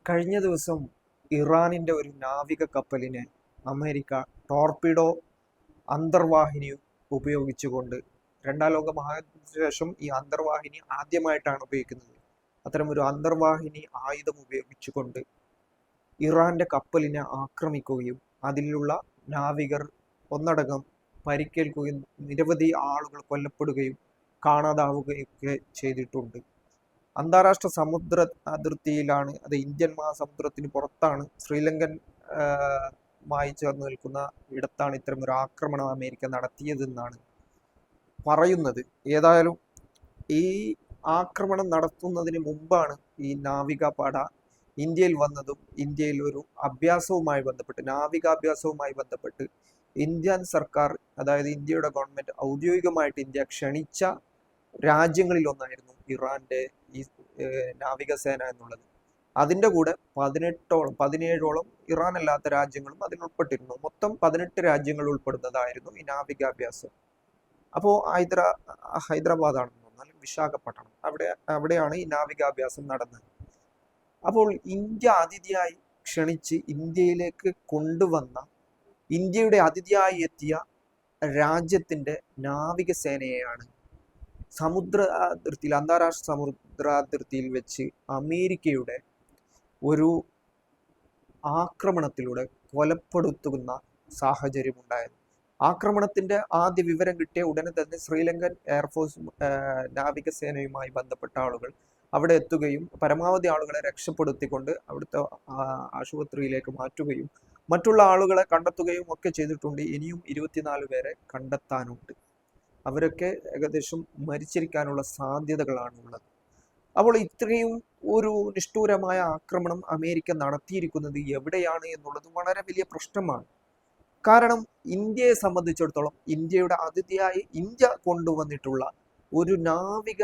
കഴിഞ്ഞ ദിവസം ഇറാനിന്റെ ഒരു നാവിക കപ്പലിനെ അമേരിക്ക ടോർപിഡോ അന്തർവാഹിനി ഉപയോഗിച്ചുകൊണ്ട് രണ്ടാം ലോക മഹായുദ്ധത്തിന് ശേഷം ഈ അന്തർവാഹിനി ആദ്യമായിട്ടാണ് ഉപയോഗിക്കുന്നത്. അത്തരം ഒരു അന്തർവാഹിനി ആയുധം ഉപയോഗിച്ചുകൊണ്ട് ഇറാന്റെ കപ്പലിനെ ആക്രമിക്കുകയും അതിലുള്ള നാവികർ ഒന്നടങ്കം പരിക്കേൽക്കുകയും നിരവധി ആളുകൾ കൊല്ലപ്പെടുകയും കാണാതാവുകയും ഒക്കെ ചെയ്തിട്ടുണ്ട്. അന്താരാഷ്ട്ര സമുദ്ര അതിർത്തിയിലാണ്, അത് ഇന്ത്യൻ മഹാസമുദ്രത്തിന് പുറത്താണ്, ശ്രീലങ്കൻ മായി ചേർന്ന് നിൽക്കുന്ന ഇടത്താണ് ഇത്തരം ഒരു ആക്രമണം അമേരിക്ക നടത്തിയതെന്നാണ് പറയുന്നത്. ഏതായാലും ഈ ആക്രമണം നടത്തുന്നതിന് മുമ്പാണ് ഈ നാവികപട ഇന്ത്യയിൽ വന്നതും ഇന്ത്യയിൽ ഒരു അഭ്യാസവുമായി ബന്ധപ്പെട്ട്, നാവികാഭ്യാസവുമായി ബന്ധപ്പെട്ട് ഇന്ത്യൻ സർക്കാർ, അതായത് ഇന്ത്യയുടെ ഗവൺമെന്റ് ഔദ്യോഗികമായിട്ട് ഇന്ത്യ ക്ഷണിച്ച രാജ്യങ്ങളിൽ ഒന്നായിരുന്നു ഇറാന്റെ ഈ നാവികസേന എന്നുള്ളത്. അതിൻ്റെ കൂടെ 17ഓളം ഇറാൻ അല്ലാത്ത രാജ്യങ്ങളും അതിൽ ഉൾപ്പെട്ടിരുന്നു. മൊത്തം 18 രാജ്യങ്ങൾ ഉൾപ്പെടുന്നതായിരുന്നു ഈ നാവികാഭ്യാസം. അപ്പോൾ ഹൈദരാബാദാണെന്ന് തോന്നുന്നു, വിശാഖപട്ടണം, അവിടെയാണ് ഈ നാവികാഭ്യാസം നടന്നത്. അപ്പോൾ ഇന്ത്യ അതിഥിയായി ക്ഷണിച്ച് ഇന്ത്യയിലേക്ക് കൊണ്ടുവന്ന, ഇന്ത്യയുടെ അതിഥിയായി എത്തിയ രാജ്യത്തിന്റെ നാവികസേനയെയാണ് അന്താരാഷ്ട്ര സമുദ്രാതിർത്തിയിൽ വെച്ച് അമേരിക്കയുടെ ഒരു ആക്രമണത്തിലൂടെ കൊലപ്പെടുത്തുന്ന സാഹചര്യം ഉണ്ടായത്. ആക്രമണത്തിന്റെ ആദ്യ വിവരം കിട്ടിയ ഉടനെ തന്നെ ശ്രീലങ്കൻ എയർഫോഴ്സ് നാവികസേനയുമായി ബന്ധപ്പെട്ട ആളുകൾ അവിടെ എത്തുകയും പരമാവധി ആളുകളെ രക്ഷപ്പെടുത്തിക്കൊണ്ട് അവിടുത്തെ ആശുപത്രിയിലേക്ക് മാറ്റുകയും മറ്റുള്ള ആളുകളെ കണ്ടെത്തുകയും ഒക്കെ ചെയ്തിട്ടുണ്ട്. ഇനിയും 24 പേരെ കണ്ടെത്താനുണ്ട്. അവരൊക്കെ ഏകദേശം മരിച്ചിരിക്കാനുള്ള സാധ്യതകളാണ് ഉള്ളത്. അപ്പോൾ ഇത്രയും ഒരു നിഷ്ഠൂരമായ ആക്രമണം അമേരിക്ക നടത്തിയിരിക്കുന്നത് എവിടെയാണ് എന്നുള്ളത് വളരെ വലിയ പ്രശ്നമാണ്. കാരണം ഇന്ത്യയെ സംബന്ധിച്ചിടത്തോളം ഇന്ത്യയുടെ അതിഥിയായി ഇന്ത്യ കൊണ്ടുവന്നിട്ടുള്ള ഒരു നാവിക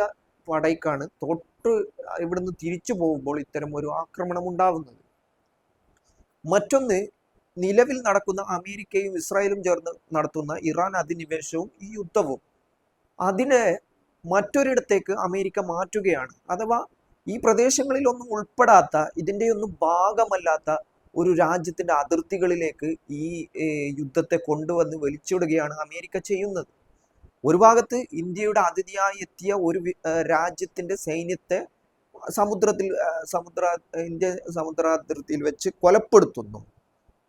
പടയ്ക്കാണ് തൊട്ട് ഇവിടുന്ന് തിരിച്ചു പോകുമ്പോൾ ഇത്തരം ഒരു ആക്രമണം ഉണ്ടാവുന്നത്. മറ്റൊന്ന്, നിലവിൽ നടക്കുന്ന അമേരിക്കയും ഇസ്രായേലും ചേർന്ന് നടത്തുന്ന ഇറാൻ അധിനിവേശവും ഈ യുദ്ധവും അതിനെ മറ്റൊരിടത്തേക്ക് അമേരിക്ക മാറ്റുകയാണ്. അഥവാ ഈ പ്രദേശങ്ങളിലൊന്നും ഉൾപ്പെടാത്ത, ഇതിൻ്റെയൊന്നും ഭാഗമല്ലാത്ത ഒരു രാജ്യത്തിന്റെ അതിർത്തികളിലേക്ക് ഈ യുദ്ധത്തെ കൊണ്ടുവന്ന് വലിച്ചിടുകയാണ് അമേരിക്ക ചെയ്യുന്നത്. ഒരു ഭാഗത്ത് ഇന്ത്യയുടെ അതിഥിയായി എത്തിയ ഒരു രാജ്യത്തിന്റെ സൈന്യത്തെ ഇന്ത്യ സമുദ്രാതിർത്തിയിൽ വെച്ച് കൊലപ്പെടുത്തുന്നു.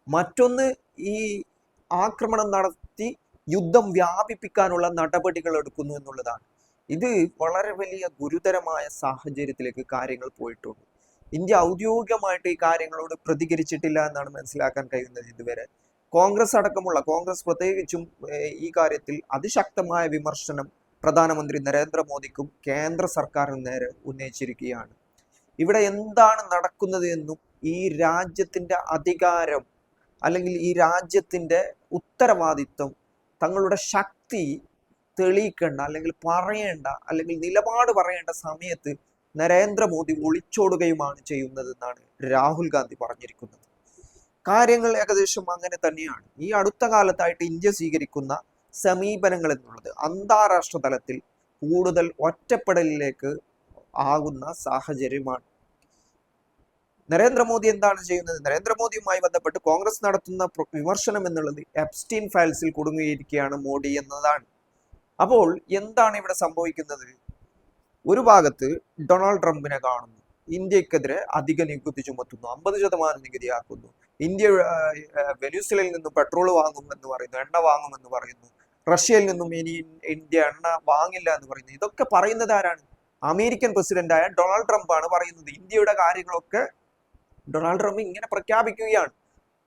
മറ്റൊന്ന്, ഈ ആക്രമണം നടത്തി യുദ്ധം വ്യാപിപ്പിക്കാനുള്ള നടപടികൾ എടുക്കുന്നു എന്നുള്ളതാണ്. ഇത് വളരെ വലിയ ഗുരുതരമായ സാഹചര്യത്തിലേക്ക് കാര്യങ്ങൾ പോയിട്ടുണ്ട്. ഇന്ത്യ ഔദ്യോഗികമായിട്ട് ഈ കാര്യങ്ങളോട് പ്രതികരിച്ചിട്ടില്ല എന്നാണ് മനസ്സിലാക്കാൻ കഴിയുന്നത് ഇതുവരെ. കോൺഗ്രസ് പ്രത്യേകിച്ചും ഈ കാര്യത്തിൽ അതിശക്തമായ വിമർശനം പ്രധാനമന്ത്രി നരേന്ദ്രമോദിക്കും കേന്ദ്ര സർക്കാരിനും നേരെ ഉന്നയിച്ചിരിക്കുകയാണ്. ഇവിടെ എന്താണ് നടക്കുന്നത് എന്നും ഈ രാജ്യത്തിന്റെ അധികാരം അല്ലെങ്കിൽ ഈ രാജ്യത്തിന്റെ ഉത്തരവാദിത്വം, തങ്ങളുടെ ശക്തി തെളിയിക്കേണ്ട അല്ലെങ്കിൽ പറയേണ്ട അല്ലെങ്കിൽ നിലപാട് പറയേണ്ട സമയത്ത് നരേന്ദ്രമോദി ഒളിച്ചോടുകയുമാണ് ചെയ്യുന്നതെന്നാണ് രാഹുൽ ഗാന്ധി പറഞ്ഞിരിക്കുന്നത്. കാര്യങ്ങൾ ഏകദേശം അങ്ങനെ തന്നെയാണ്. ഈ അടുത്ത കാലത്തായിട്ട് ഇന്ത്യ സ്വീകരിക്കുന്ന സമീപനങ്ങൾ എന്നുള്ളത് അന്താരാഷ്ട്ര തലത്തിൽ കൂടുതൽ ഒറ്റപ്പെടലിലേക്ക് ആകുന്ന സാഹചര്യമാണ്. നരേന്ദ്രമോദി എന്താണ് ചെയ്യുന്നത്? നരേന്ദ്രമോദിയുമായി ബന്ധപ്പെട്ട് കോൺഗ്രസ് നടത്തുന്ന വിമർശനം എന്നുള്ളത് എപ്സ്റ്റീൻ ഫയൽസിൽ കുടുങ്ങിയിരിക്കുകയാണ് മോഡി എന്നതാണ്. അപ്പോൾ എന്താണ് ഇവിടെ സംഭവിക്കുന്നത്? ഒരു ഭാഗത്ത് ഡൊണാൾഡ് ട്രംപിനെ കാണുന്നു, ഇന്ത്യക്കെതിരെ അധിക നികുതി ചുമത്തുന്നു, 50% നികുതിയാക്കുന്നു. ഇന്ത്യ വെനിസ്വലയിൽ നിന്നും പെട്രോൾ വാങ്ങുമെന്ന് പറയുന്നു, എണ്ണ വാങ്ങുമെന്ന് പറയുന്നു. റഷ്യയിൽ നിന്നും ഇനി ഇന്ത്യ എണ്ണ വാങ്ങില്ല എന്ന് പറയുന്നു. ഇതൊക്കെ പറയുന്നത് ആരാണ്? അമേരിക്കൻ പ്രസിഡന്റായ ഡൊണാൾഡ് ട്രംപ് ആണ് പറയുന്നത്. ഇന്ത്യയുടെ കാര്യങ്ങളൊക്കെ ഡൊണാൾഡ് ട്രംപ് ഇങ്ങനെ പ്രഖ്യാപിക്കുകയാണ്.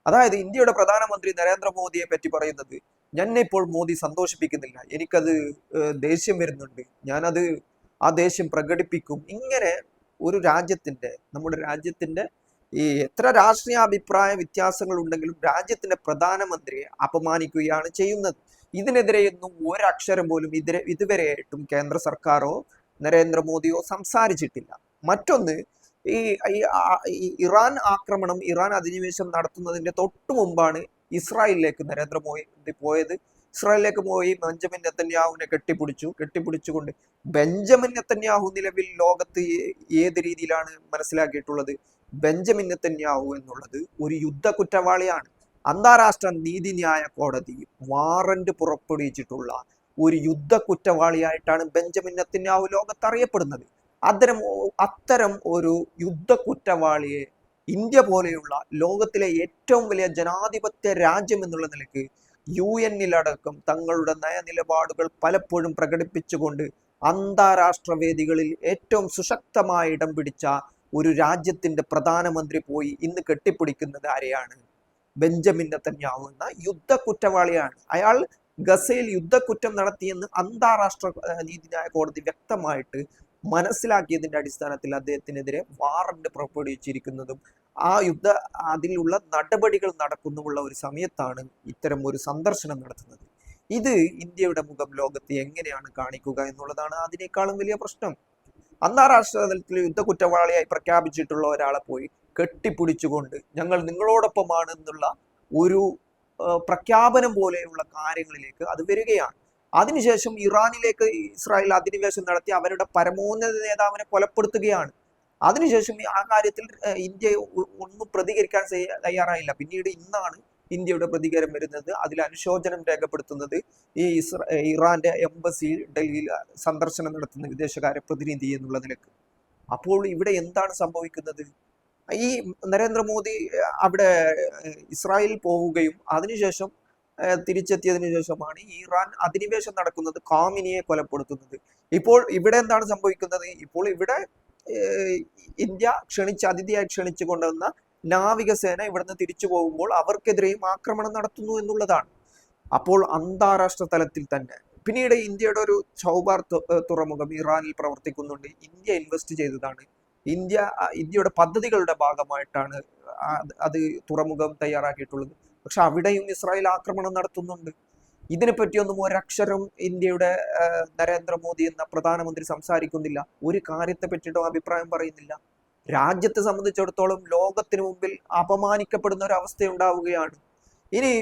അതായത് ഇന്ത്യയുടെ പ്രധാനമന്ത്രി നരേന്ദ്രമോദിയെ പറ്റി പറയുന്നത്, എന്നെ ഇപ്പോൾ മോദി സന്തോഷിപ്പിക്കുന്നില്ല, എനിക്കത് ദേഷ്യം വരുന്നുണ്ട്, ഞാനത് ആ ദേഷ്യം പ്രകടിപ്പിക്കും. ഇങ്ങനെ ഒരു നമ്മുടെ രാജ്യത്തിന്റെ ഈ എത്ര രാഷ്ട്രീയ അഭിപ്രായ വ്യത്യാസങ്ങൾ ഉണ്ടെങ്കിലും രാജ്യത്തിന്റെ പ്രധാനമന്ത്രിയെ അപമാനിക്കുകയാണ് ചെയ്യുന്നത്. ഇതിനെതിരെയൊന്നും ഒരക്ഷരം പോലും ഇതുവരെയായിട്ടും കേന്ദ്ര സർക്കാരോ നരേന്ദ്രമോദിയോ സംസാരിച്ചിട്ടില്ല. മറ്റൊന്ന്, ഈ ഇറാൻ അധിനിവേശം നടത്തുന്നതിന്റെ തൊട്ടു മുമ്പാണ് ഇസ്രായേലിലേക്ക് നരേന്ദ്രമോദി പോയത്. ഇസ്രായേലിലേക്ക് പോയി ബെഞ്ചമിൻ നെതന്യാഹുവിനെ കെട്ടിപ്പിടിച്ചുകൊണ്ട്, ബെഞ്ചമിൻ നെതന്യാഹു നിലവിൽ ലോകത്ത് ഏത് രീതിയിലാണ് മനസ്സിലാക്കിയിട്ടുള്ളത്? ബെഞ്ചമിൻ നെതന്യാഹു എന്നുള്ളത് ഒരു യുദ്ധ കുറ്റവാളിയാണ്. അന്താരാഷ്ട്ര നീതിന്യായ കോടതി വാറന്റ് പുറപ്പെടുവിച്ചിട്ടുള്ള ഒരു യുദ്ധ കുറ്റവാളിയായിട്ടാണ് ബെഞ്ചമിൻ നെതന്യാഹു ലോകത്ത് അറിയപ്പെടുന്നത്. അത്തരം ഒരു യുദ്ധ കുറ്റവാളിയെ ഇന്ത്യ പോലെയുള്ള ലോകത്തിലെ ഏറ്റവും വലിയ ജനാധിപത്യ രാജ്യം എന്നുള്ള നിലയ്ക്ക് UN-ലടക്കം തങ്ങളുടെ നയനിലപാടുകൾ പലപ്പോഴും പ്രകടിപ്പിച്ചുകൊണ്ട് അന്താരാഷ്ട്ര വേദികളിൽ ഏറ്റവും സുശക്തമായ ഇടം പിടിച്ച ഒരു രാജ്യത്തിന്റെ പ്രധാനമന്ത്രി പോയി ഇന്ന് കെട്ടിപ്പിടിക്കുന്നത് ആരെയാണ്? ബെഞ്ചമിൻ നെതന്യാഹു എന്ന യുദ്ധ കുറ്റവാളിയാണ്. അയാൾ ഗസയിൽ യുദ്ധക്കുറ്റം നടത്തിയെന്ന് അന്താരാഷ്ട്ര നീതിന്യായ കോടതി വ്യക്തമായിട്ട് മനസ്സിലാക്കിയതിന്റെ അടിസ്ഥാനത്തിൽ അദ്ദേഹത്തിനെതിരെ വാറന്റ് പുറപ്പെടുവിച്ചിരിക്കുന്നതും അതിലുള്ള നടപടികൾ നടക്കുന്നുമുള്ള ഒരു സമയത്താണ് ഇത്തരം ഒരു സന്ദർശനം നടത്തുന്നത്. ഇത് ഇന്ത്യയുടെ മുഖം ലോകത്ത് എങ്ങനെയാണ് കാണിക്കുക എന്നുള്ളതാണ് അതിനേക്കാളും വലിയ പ്രശ്നം. അന്താരാഷ്ട്ര തലത്തിൽ യുദ്ധ കുറ്റവാളിയായി പ്രഖ്യാപിച്ചിട്ടുള്ള ഒരാളെ പോയി കെട്ടിപ്പിടിച്ചുകൊണ്ട് ഞങ്ങൾ നിങ്ങളോടൊപ്പമാണ് എന്നുള്ള ഒരു പ്രഖ്യാപനം പോലെയുള്ള കാര്യങ്ങളിലേക്ക് അത് വരികയാണ്. അതിനുശേഷം ഇറാനിലേക്ക് ഇസ്രായേൽ അധിനിവേശം നടത്തി അവരുടെ പരമോന്നത നേതാവിനെ കൊലപ്പെടുത്തുകയാണ്. അതിനുശേഷം ആ കാര്യത്തിൽ ഇന്ത്യ ഒന്നും പ്രതികരിക്കാൻ തയ്യാറായില്ല. പിന്നീട് ഇന്നാണ് ഇന്ത്യയുടെ പ്രതികരണം വരുന്നത്. അതിൽ അനുശോചനം രേഖപ്പെടുത്തുന്നത് ഈ ഇറാന്റെ എംബസി ഡൽഹിയിൽ സന്ദർശനം നടത്തുന്ന വിദേശകാര്യ പ്രതിനിധി എന്നുള്ള നിലക്ക്. അപ്പോൾ ഇവിടെ എന്താണ് സംഭവിക്കുന്നത്? ഈ നരേന്ദ്രമോദി അവിടെ ഇസ്രായേലിൽ പോവുകയും അതിനുശേഷം തിരിച്ചെത്തിയതിനു ശേഷമാണ് ഇറാൻ അധിനിവേശം നടക്കുന്നത്, ഖാമിനിയെ കൊലപ്പെടുത്തുന്നത്. ഇപ്പോൾ ഇവിടെ എന്താണ് സംഭവിക്കുന്നത്? ഇപ്പോൾ ഇവിടെ ഇന്ത്യ അതിഥിയായി ക്ഷണിച്ചു കൊണ്ടുവന്ന നാവികസേന ഇവിടുന്ന് തിരിച്ചു പോകുമ്പോൾ അവർക്കെതിരെയും ആക്രമണം നടത്തുന്നു എന്നുള്ളതാണ്. അപ്പോൾ അന്താരാഷ്ട്ര തലത്തിൽ തന്നെ പിന്നീട് ഇന്ത്യയുടെ ഒരു ചൗബാർ തുറമുഖം ഇറാനിൽ പ്രവർത്തിക്കുന്നുണ്ട്. ഇന്ത്യ ഇൻവെസ്റ്റ് ചെയ്തതാണ്. ഇന്ത്യയുടെ പദ്ധതികളുടെ ഭാഗമായിട്ടാണ് അത് തുറമുഖം തയ്യാറാക്കിയിട്ടുള്ളത്. പക്ഷെ അവിടെയും ഇസ്രായേൽ ആക്രമണം നടത്തുന്നുണ്ട്. ഇതിനെപ്പറ്റിയൊന്നും ഒരക്ഷരം ഇന്ത്യയുടെ നരേന്ദ്രമോദി എന്ന പ്രധാനമന്ത്രി സംസാരിക്കുന്നില്ല. ഒരു കാര്യത്തെ പറ്റിയിട്ടും അഭിപ്രായം പറയുന്നില്ല. രാജ്യത്തെ സംബന്ധിച്ചിടത്തോളം ലോകത്തിന് മുമ്പിൽ അപമാനിക്കപ്പെടുന്ന ഒരു അവസ്ഥ ഉണ്ടാവുകയാണ്. ഇനി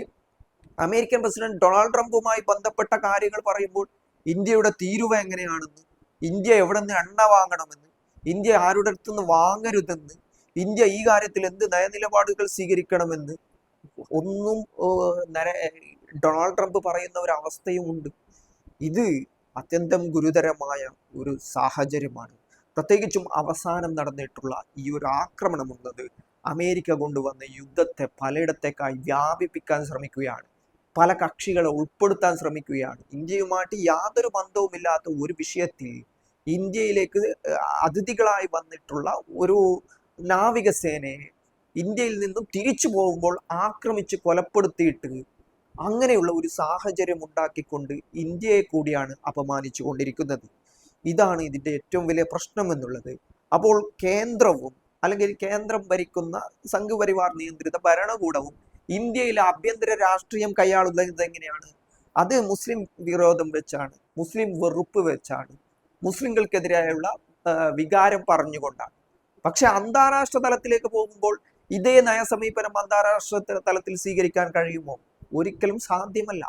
അമേരിക്കൻ പ്രസിഡന്റ് ഡൊണാൾഡ് ട്രംപുമായി ബന്ധപ്പെട്ട കാര്യങ്ങൾ പറയുമ്പോൾ ഇന്ത്യയുടെ തീരുവ എങ്ങനെയാണെന്ന്, ഇന്ത്യ എവിടെ നിന്ന് എണ്ണ വാങ്ങണമെന്ന്, ഇന്ത്യ ആരുടെ അടുത്തുനിന്ന് വാങ്ങരുതെന്ന്, ഇന്ത്യ ഈ കാര്യത്തിൽ എന്ത് നയനിലപാടുകൾ സ്വീകരിക്കണമെന്ന് ഒന്നും ഡൊണാൾഡ് ട്രംപ് പറയുന്ന ഒരു അവസ്ഥയും ഉണ്ട്. ഇത് അത്യന്തം ഗുരുതരമായ ഒരു സാഹചര്യമാണ്. പ്രത്യേകിച്ചും അവസാനം നടന്നിട്ടുള്ള ഈ ഒരു ആക്രമണം എന്നത് അമേരിക്ക കൊണ്ടുവന്ന യുദ്ധത്തെ പലയിടത്തേക്കായി വ്യാപിപ്പിക്കാൻ ശ്രമിക്കുകയാണ്. പല കക്ഷികളെ ഉൾപ്പെടുത്താൻ ശ്രമിക്കുകയാണ്. ഇന്ത്യയുമായിട്ട് യാതൊരു ബന്ധവുമില്ലാത്ത ഒരു വിഷയത്തിൽ ഇന്ത്യയിലേക്ക് അതിഥികളായി വന്നിട്ടുള്ള ഒരു നാവികസേനയെ ഇന്ത്യയിൽ നിന്നും തിരിച്ചു പോകുമ്പോൾ ആക്രമിച്ച് കൊലപ്പെടുത്തിയിട്ട് അങ്ങനെയുള്ള ഒരു സാഹചര്യം ഉണ്ടാക്കിക്കൊണ്ട് ഇന്ത്യയെ കൂടിയാണ് അപമാനിച്ചു കൊണ്ടിരിക്കുന്നത്. ഇതാണ് ഇതിന്റെ ഏറ്റവും വലിയ പ്രശ്നം എന്നുള്ളത്. അപ്പോൾ കേന്ദ്രവും അല്ലെങ്കിൽ കേന്ദ്രം ഭരിക്കുന്ന സംഘപരിവാർ നിയന്ത്രിത ഭരണകൂടവും ഇന്ത്യയിലെ ആഭ്യന്തര രാഷ്ട്രീയം കൈയാളുന്നത് എങ്ങനെയാണ്? അത് മുസ്ലിം വിരോധം വെച്ചാണ്, മുസ്ലിം വെറുപ്പ് വെച്ചാണ്, മുസ്ലിങ്ങൾക്കെതിരായുള്ള വികാരം പറഞ്ഞുകൊണ്ടാണ്. പക്ഷെ അന്താരാഷ്ട്ര തലത്തിലേക്ക് പോകുമ്പോൾ ഇതേ നയസമീപനം അന്താരാഷ്ട്ര തലത്തിൽ സ്വീകരിക്കാൻ കഴിയുമോ? ഒരിക്കലും സാധ്യമല്ല.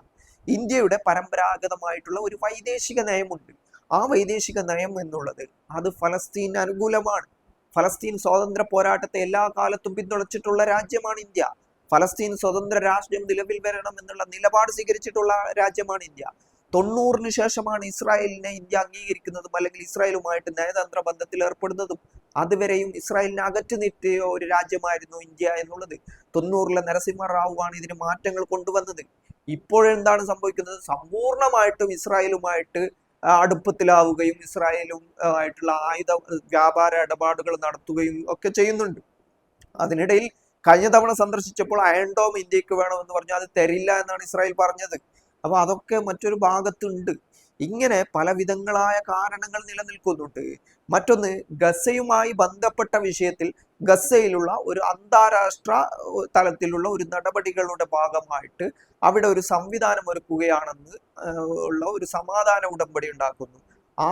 ഇന്ത്യയുടെ പരമ്പരാഗതമായിട്ടുള്ള ഒരു വൈദേശിക നയമുണ്ട്. ആ വൈദേശിക നയം എന്നുള്ളത് അത് ഫലസ്തീന് അനുകൂലമാണ്. ഫലസ്തീൻ സ്വാതന്ത്ര്യ പോരാട്ടത്തെ എല്ലാ കാലത്തും പിന്തുണച്ചിട്ടുള്ള രാജ്യമാണ് ഇന്ത്യ. ഫലസ്തീൻ സ്വതന്ത്ര രാഷ്ട്രം നിലവിൽ വരണം എന്നുള്ള നിലപാട് സ്വീകരിച്ചിട്ടുള്ള രാജ്യമാണ് ഇന്ത്യ. 90-ന് ശേഷമാണ് ഇസ്രായേലിനെ ഇന്ത്യ അംഗീകരിക്കുന്നതും അല്ലെങ്കിൽ ഇസ്രായേലുമായിട്ട് നയതന്ത്ര ബന്ധത്തിൽ ഏർപ്പെടുന്നതും. അതുവരെയും ഇസ്രായേലിനെ അകറ്റി നിർത്തിയ ഒരു രാജ്യമായിരുന്നു ഇന്ത്യ എന്നുള്ളത്. 90-ലെ നരസിംഹറാവുവാണ് ഇതിന് മാറ്റങ്ങൾ കൊണ്ടുവന്നത്. ഇപ്പോഴെന്താണ് സംഭവിക്കുന്നത്? സമ്പൂർണമായിട്ടും ഇസ്രായേലുമായിട്ട് അടുപ്പത്തിലാവുകയും ഇസ്രായേലും ആയിട്ടുള്ള വ്യാപാര ഇടപാടുകൾ നടത്തുകയും ഒക്കെ ചെയ്യുന്നുണ്ട്. അതിനിടയിൽ കഴിഞ്ഞ തവണ സന്ദർശിച്ചപ്പോൾ അയൺ ഡോം ഇന്ത്യക്ക് വേണമെന്ന് പറഞ്ഞു, അത് തരില്ല എന്നാണ് ഇസ്രായേൽ പറഞ്ഞത്. അപ്പൊ അതൊക്കെ മറ്റൊരു ഭാഗത്തുണ്ട്. ഇങ്ങനെ പല വിധങ്ങളായ കാരണങ്ങൾ നിലനിൽക്കുന്നുണ്ട്. മറ്റൊന്ന്, ഗസയുമായി ബന്ധപ്പെട്ട വിഷയത്തിൽ ഗസയിലുള്ള ഒരു അന്താരാഷ്ട്ര തലത്തിലുള്ള ഒരു നടപടികളുടെ ഭാഗമായിട്ട് അവിടെ ഒരു സംവിധാനം ഒരുക്കുകയാണെന്ന് ഉള്ള ഒരു സമാധാന ഉടമ്പടി ഉണ്ടാക്കുന്നു. ആ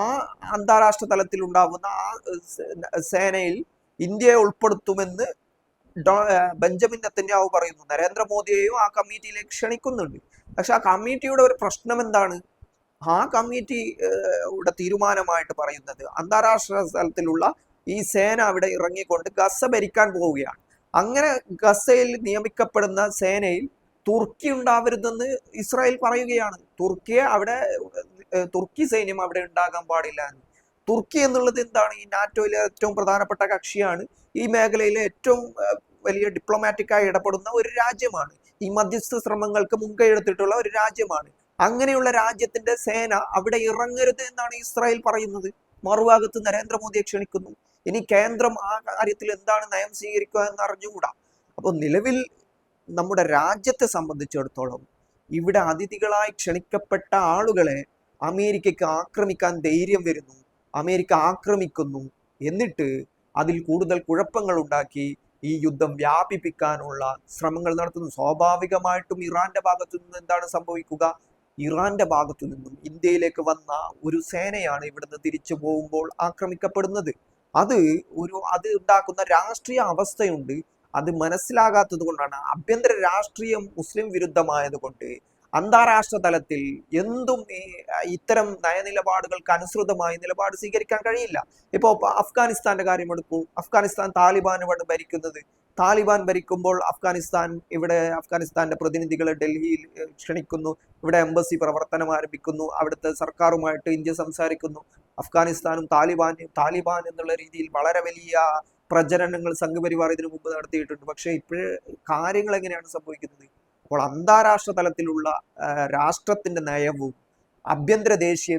അന്താരാഷ്ട്ര തലത്തിൽ ഉണ്ടാകുന്ന ആ സേനയിൽ ഇന്ത്യയെ ഉൾപ്പെടുത്തുമെന്ന് ബെഞ്ചമിൻ നെതന്യാഹു പറയുന്നു. നരേന്ദ്രമോദിയെയും ആ കമ്മിറ്റിയിലേക്ക് ക്ഷണിക്കുന്നുണ്ട്. പക്ഷെ ആ കമ്മിറ്റിയുടെ ഒരു പ്രശ്നം എന്താണ്? ആ കമ്മിറ്റിയുടെ തീരുമാനമായിട്ട് പറയുന്നത് അന്താരാഷ്ട്ര തലത്തിലുള്ള ഈ സേന അവിടെ ഇറങ്ങിക്കൊണ്ട് ഗസ ഭരിക്കാൻ പോവുകയാണ്. അങ്ങനെ ഗസയിൽ നിയമിക്കപ്പെടുന്ന സേനയിൽ തുർക്കി ഉണ്ടാവരുതെന്ന് ഇസ്രായേൽ പറയുകയാണ്. തുർക്കി സൈന്യം അവിടെ ഉണ്ടാകാൻ പാടില്ല എന്ന്. തുർക്കി എന്നുള്ളത് എന്താണ്? ഈ നാറ്റോയിലെ ഏറ്റവും പ്രധാനപ്പെട്ട കക്ഷിയാണ്. ഈ മേഖലയിലെ ഏറ്റവും വലിയ ഡിപ്ലോമാറ്റിക്കായി ഇടപെടുന്ന ഒരു രാജ്യമാണ്. ഈ മധ്യസ്ഥ ശ്രമങ്ങൾക്ക് മുൻകൈ എടുത്തിട്ടുള്ള ഒരു രാജ്യമാണ്. അങ്ങനെയുള്ള രാജ്യത്തിന്റെ സേന അവിടെ ഇറങ്ങരുത് എന്നാണ് ഇസ്രായേൽ പറയുന്നത്. മറുഭാഗത്ത് നരേന്ദ്രമോദിയെ ക്ഷണിക്കുന്നു. ഇനി കേന്ദ്രം ആ കാര്യത്തിൽ എന്താണ് നയം സ്വീകരിക്കുക എന്ന് അറിഞ്ഞുകൂടാ. അപ്പോൾ നിലവിൽ നമ്മുടെ രാജ്യത്തെ സംബന്ധിച്ചിടത്തോളം ഇവിടെ അതിഥികളായി ക്ഷണിക്കപ്പെട്ട ആളുകളെ അമേരിക്കയ്ക്ക് ആക്രമിക്കാൻ ധൈര്യം വരുന്നു, അമേരിക്ക ആക്രമിക്കുന്നു, എന്നിട്ട് അതിൽ കൂടുതൽ കുഴപ്പങ്ങൾ ഉണ്ടാക്കി ഈ യുദ്ധം വ്യാപിപ്പിക്കാനുള്ള ശ്രമങ്ങൾ നടത്തുന്നു. സ്വാഭാവികമായിട്ടും ഇറാന്റെ ഭാഗത്തു നിന്ന് എന്താണ് സംഭവിക്കുക? ഇറാന്റെ ഭാഗത്തു നിന്നും ഇന്ത്യയിലേക്ക് വന്ന ഒരു സേനയാണ് ഇവിടുന്ന് തിരിച്ചു പോകുമ്പോൾ ആക്രമിക്കപ്പെടുന്നത്. അത് ഉണ്ടാക്കുന്ന രാഷ്ട്രീയ അവസ്ഥയുണ്ട്. അത് മനസ്സിലാകാത്തത് കൊണ്ടാണ്, ആഭ്യന്തര രാഷ്ട്രീയം മുസ്ലിം വിരുദ്ധമായത് കൊണ്ട് അന്താരാഷ്ട്ര തലത്തിൽ എന്തും ഇത്തരം നയനിലപാടുകൾക്ക് അനുസൃതമായി നിലപാട് സ്വീകരിക്കാൻ കഴിയില്ല. ഇപ്പോ അഫ്ഗാനിസ്ഥാന്റെ കാര്യം എടുക്കൂ. അഫ്ഗാനിസ്ഥാൻ താലിബാനാണ് ഭരിക്കുന്നത്. താലിബാൻ ഭരിക്കുമ്പോൾ അഫ്ഗാനിസ്ഥാന്റെ പ്രതിനിധികളെ ഡൽഹിയിൽ ക്ഷണിക്കുന്നു. ഇവിടെ എംബസി പ്രവർത്തനം ആരംഭിക്കുന്നു. അവിടുത്തെ സർക്കാരുമായിട്ട് ഇന്ത്യ സംസാരിക്കുന്നു. അഫ്ഗാനിസ്ഥാനും താലിബാൻ എന്നുള്ള രീതിയിൽ വളരെ വലിയ പ്രചരണങ്ങൾ സംഘപരിവാർ ഇതിനു മുമ്പ് നടത്തിയിട്ടുണ്ട്. പക്ഷെ ഇപ്പോഴേ കാര്യങ്ങൾ എങ്ങനെയാണ് സംഭവിക്കുന്നത്? അപ്പോൾ അന്താരാഷ്ട്ര തലത്തിലുള്ള രാഷ്ട്രത്തിന്റെ നയവും ആഭ്യന്തര ദേശീയ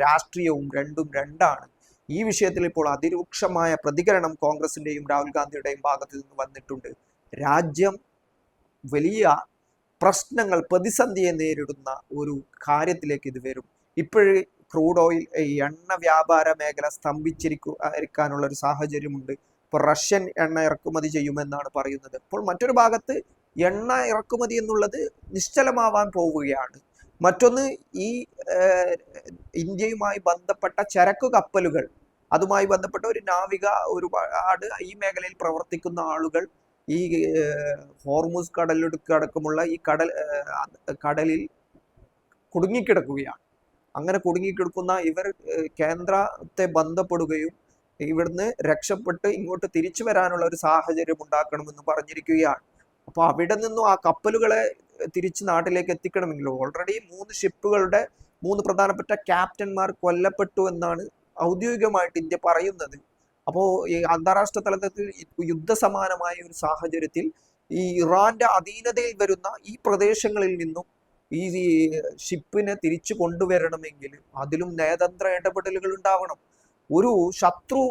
രാഷ്ട്രീയവും രണ്ടും രണ്ടാണ്. ഈ വിഷയത്തിൽ ഇപ്പോൾ അതിരൂക്ഷമായ പ്രതികരണം കോൺഗ്രസിന്റെയും രാഹുൽ ഗാന്ധിയുടെയും ഭാഗത്തു നിന്ന് വന്നിട്ടുണ്ട്. രാജ്യം വലിയ പ്രശ്നങ്ങൾ, പ്രതിസന്ധിയെ നേരിടുന്ന ഒരു കാര്യത്തിലേക്ക് ഇത് വരും. ഇപ്പോഴ് ക്രൂഡ് ഓയിൽ, എണ്ണ വ്യാപാര മേഖല സ്തംഭിച്ചിരിക്കാനുള്ള ഒരു സാഹചര്യമുണ്ട്. ഇപ്പോൾ റഷ്യൻ എണ്ണ ഇറക്കുമതി ചെയ്യുമെന്നാണ് പറയുന്നത്. അപ്പോൾ മറ്റൊരു ഭാഗത്ത് എണ്ണ ഇറക്കുമതി എന്നുള്ളത് നിശ്ചലമാവാൻ പോവുകയാണ്. മറ്റൊന്ന്, ഈ ഇന്ത്യയുമായി ബന്ധപ്പെട്ട ചരക്കു കപ്പലുകൾ, അതുമായി ബന്ധപ്പെട്ട ഒരു നാവിക, ഒരുപാട് ഈ മേഖലയിൽ പ്രവർത്തിക്കുന്ന ആളുകൾ ഈ ഹോർമുസ് കടലിടുക്കടക്കമുള്ള ഈ കടലിൽ കുടുങ്ങിക്കിടക്കുകയാണ്. അങ്ങനെ കുടുങ്ങിക്കിടക്കുന്ന ഇവർ കേന്ദ്രത്തെ ബന്ധപ്പെടുകയും ഇവിടുന്ന് രക്ഷപ്പെട്ട് ഇങ്ങോട്ട് തിരിച്ചു വരാനുള്ള ഒരു സാഹചര്യം ഉണ്ടാക്കണമെന്ന് പറഞ്ഞിരിക്കുകയാണ്. അപ്പൊ അവിടെ നിന്നും ആ കപ്പലുകളെ തിരിച്ച് നാട്ടിലേക്ക് എത്തിക്കണമെങ്കിൽ ഓൾറെഡി 3 ഷിപ്പുകളുടെ 3 പ്രധാനപ്പെട്ട ക്യാപ്റ്റന്മാർ കൊല്ലപ്പെട്ടു എന്നാണ് ഔദ്യോഗികമായിട്ട് ഇന്ത്യ പറയുന്നത്. അപ്പോൾ ഈ അന്താരാഷ്ട്ര തലത്തിൽ യുദ്ധസമാനമായ ഒരു സാഹചര്യത്തിൽ ഈ ഇറാന്റെ അധീനതയിൽ വരുന്ന ഈ പ്രദേശങ്ങളിൽ നിന്നും ഈ ഷിപ്പിനെ തിരിച്ചു കൊണ്ടുവരണമെങ്കിൽ അതിലും നയതന്ത്ര ഇടപെടലുകൾ ഉണ്ടാവണം. ഒരു ശത്രു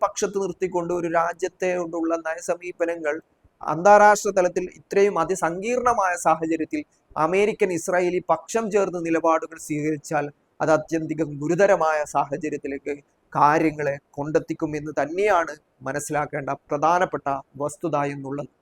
പക്ഷത്ത് നിർത്തിക്കൊണ്ട് ഒരു രാജ്യത്തെ കൊണ്ടുള്ള നയസമീപനങ്ങൾ അന്താരാഷ്ട്ര തലത്തിൽ ഇത്രയും അതിസങ്കീർണമായ സാഹചര്യത്തിൽ അമേരിക്കൻ ഇസ്രായേലി പക്ഷം ചേർന്ന് നിലപാടുകൾ സ്വീകരിച്ചാൽ അത് അത്യന്തികം ഗുരുതരമായ സാഹചര്യത്തിലേക്ക് കാര്യങ്ങളെ കൊണ്ടെത്തിക്കും എന്ന് തന്നെയാണ് മനസ്സിലാക്കേണ്ട പ്രധാനപ്പെട്ട വസ്തുത എന്നുള്ളത്.